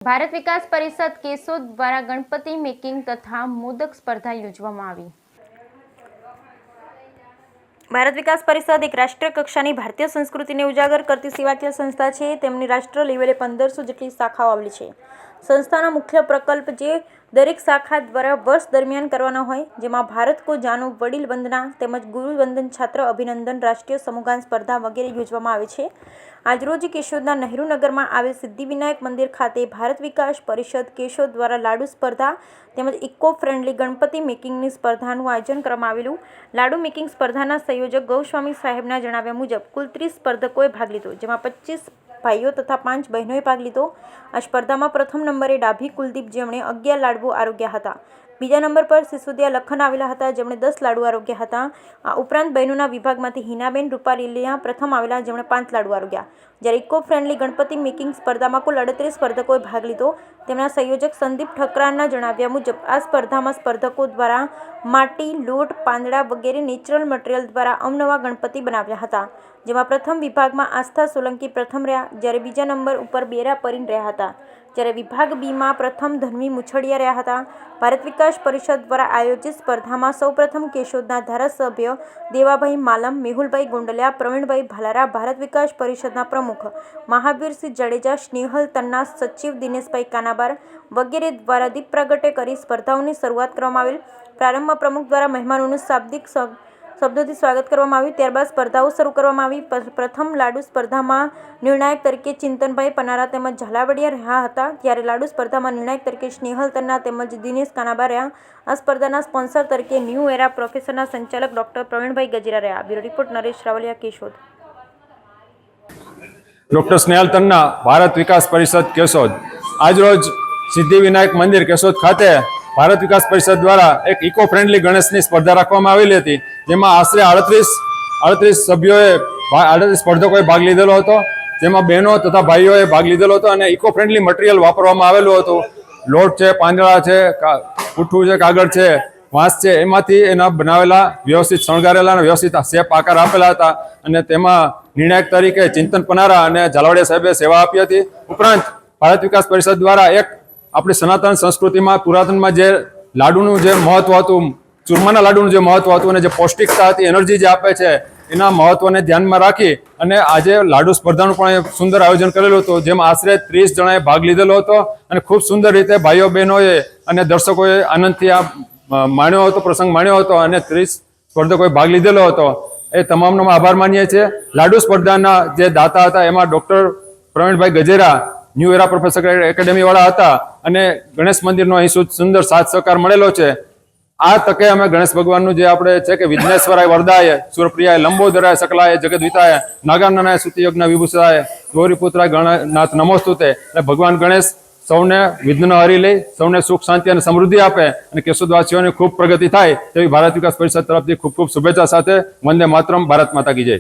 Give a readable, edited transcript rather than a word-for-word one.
ભારત વિકાસ પરિષદ કેશોદ દ્વારા ગણપતિ મેકિંગ તથા મોદક સ્પર્ધા યોજવામાં આવી। ભારત વિકાસ પરિષદ એક રાષ્ટ્રીય કક્ષાની ભારતીય સંસ્કૃતિને ઉજાગર કરતી સેવાકીય સંસ્થા છે। તેમની રાષ્ટ્ર લેવલે 1500 જેટલી શાખાઓ આવેલી છે। સંસ્થાનો મુખ્ય પ્રકલ્પ જે દરેક શાખા દ્વારા વર્ષ દરમિયાન કરવાનો હોય, જેમાં ભારત કો જાનો, વડીલ વંદના તેમજ ગુરુ વંદન, છાત્ર અભિનંદન, રાષ્ટ્રીય સમૂહગાન સ્પર્ધા વગેરે યોજવામાં આવે છે। આજરોજ કેશોદના નહેરુ નગરમાં આવેલ સિદ્ધિવિનાયક મંદિર ખાતે ભારત વિકાસ પરિષદ કેશોદ દ્વારા લાડુ સ્પર્ધા તેમજ ઇકો ફ્રેન્ડલી ગણપતિ મેકિંગની સ્પર્ધાનું આયોજન કરવામાં આવેલું। લાડુ મેકિંગ સ્પર્ધાના સંયોજક ગૌસ્વામી સાહેબના જણાવ્યા મુજબ કુલ 30 સ્પર્ધકોએ ભાગ લીધો, જેમાં 25 ભાઈઓ તથા 5 બહેનોએ ભાગ લીધો। આ સ્પર્ધામાં પ્રથમ નંબરે ડાભી કુલદીપ, જેમણે 11 લાડુ આરોગ્યા હતા। બીજા નંબર પર સિસોદિયા લખન આવેલા હતા, જેમણે 10 લાડુ આરોગ્યા હતા। આ ઉપરાંત બહેનોના વિભાગમાંથી હિનાબેન રૂપાલીલિયા પ્રથમ આવેલા, જેમણે 5 લાડુ આરોગ્યા। જ્યારે ઇકો ફ્રેન્ડલી ગણપતિ મેકિંગ સ્પર્ધામાં કુલ 38 સ્પર્ધકોએ ભાગ લીધો। તેમના સંયોજક સંદીપ ઠકરારના જણાવ્યા મુજબ આ સ્પર્ધામાં સ્પર્ધકો દ્વારા માટી, લોટ, પાંદડા વગેરે નેચરલ મટીરીયલ દ્વારા અવનવા ગણપતિ બનાવ્યા હતા, જેમાં પ્રથમ વિભાગમાં આસ્થા સોલંકી પ્રથમ રહ્યા, જ્યારે બીજા નંબર ઉપર બેરા પરીન રહ્યા હતા, જ્યારે વિભાગ બીમાં પ્રથમ ધનવી મુછડિયા રહ્યા હતા। ભારત વિકાસ પરિષદ દ્વારા આયોજિત સ્પર્ધામાં સૌપ્રથમ કેશોદના ધારાસભ્ય દેવાભાઈ માલમ, મેહુલભાઈ ગોંડલિયા, પ્રવીણભાઈ ભાલારા, ભારત વિકાસ પરિષદના પ્રમુખ મહાવીરસિંહ જાડેજા, સ્નેહલ તન્ના, સચિવ દિનેશભાઈ કાનાબાર વગેરે દ્વારા દીપ પ્રાગટ્ય કરી સ્પર્ધાઓની શરૂઆત કરવામાં આવેલ। પ્રારંભમાં પ્રમુખ દ્વારા મહેમાનોનું શાબ્દિક શબ્દોથી સ્વાગત કરવામાં આવ્યું। ત્યારબાદ સ્પર્ધાઓ શરૂ કરવામાં આવી। પ્રથમ લાડુ સ્પર્ધામાં નિર્ણાયક તરીકે ચિંતનભાઈ પનારા તેમજ ઝાલાવડિયા રહ્યા હતા, ત્યારે લાડુ સ્પર્ધામાં નિર્ણાયક તરીકે સ્નેહલ તન્ના તેમજ દિનેશ કાનાબા રહ્યા। આ સ્પર્ધાના સ્પોન્સર તરીકે ન્યૂ એરા પ્રોફેશનના સંચાલક ડોક્ટર પ્રવીણભાઈ ગજેરા રહ્યા। Bureau report Naresh Ravaliya, Keshod. Doctor Snehal Tanna, Bharat Vikas Parishad Keshod. આજરોજ સિદ્ધિવિનાયક મંદિર કેશોદ ખાતે ભારત વિકાસ પરિષદ દ્વારા એક ઇકો ફ્રેન્ડલી ગણેશની સ્પર્ધા રાખવામાં આવેલી હતી, જેમાં આશરે 38 સભ્યોએ 38 સ્પર્ધકોએ ભાગ લીધેલો હતો, જેમાં બહેનો તથા ભાઈઓએ ભાગ લીધેલો હતો અને ઇકો ફ્રેન્ડલી મટીરિયલ વાપરવામાં આવેલું હતું। લોટ છે, પાંદડા છે, પુઠ્ઠું છે, કાગળ છે, વાંસ છે, એમાંથી એના બનાવેલા વ્યવસ્થિત શણગારેલા અને વ્યવસ્થિત શેપ આકાર આપેલા હતા અને તેમાં નિર્ણાયક તરીકે ચિંતન પનારા અને ઝાલાવડિયા સાહેબે સેવા આપી હતી। ઉપરાંત ભારત વિકાસ પરિષદ દ્વારા એક આપણી સનાતન સંસ્કૃતિમાં પુરાતનમાં જે લાડુનું જે મહત્વ હતું, ચૂરમાના લાડુનું જે મહત્વ હતું અને જે પૌષ્ટિકતા હતી, એનર્જી જે આપે છે, એના મહત્વને ધ્યાનમાં રાખી અને આજે લાડુ સ્પર્ધાનું પણ સુંદર આયોજન કરેલું હતું, જેમાં આશરે 30 જણાએ ભાગ લીધેલો હતો અને ખૂબ સુંદર રીતે ભાઈઓ બહેનોએ અને દર્શકોએ આનંદથી આ માણ્યો હતો, પ્રસંગ માણ્યો હતો અને 30 સ્પર્ધકોએ ભાગ લીધેલો હતો। એ તમામનો આભાર માનીએ છીએ। લાડુ સ્પર્ધાના જે દાતા હતા એમાં doctor Pravinbhai Gajera new era professor એકેડેમીવાળા હતા અને ગણેશ મંદિરનો અહીં સુંદર સાથ સહકાર મળેલો છે। આ તકે અમે ગણેશ ભગવાનનું જે આપણે છે કે વિઘ્નેશ્વરાય વરદાય, સુરપ્રિયાય લંબોદરાય, સકલાય જગદવિતાય, નાગાનનાય સુતિયજ્ઞ વિભૂષાય, ગૌરીપુત્રાય ગણનાથ નમોસ્તુતે। એટલે ભગવાન ગણેશ સૌને વિઘ્ન હરી લઈ, સૌને સુખ, શાંતિ અને સમૃદ્ધિ આપે અને કેશોદવાસીઓની ખૂબ પ્રગતિ થાય તેવી ભારત વિકાસ પરિષદ તરફથી ખૂબ ખૂબ શુભેચ્છા સાથે વંદે માતરમ, ભારત માતા કી જય।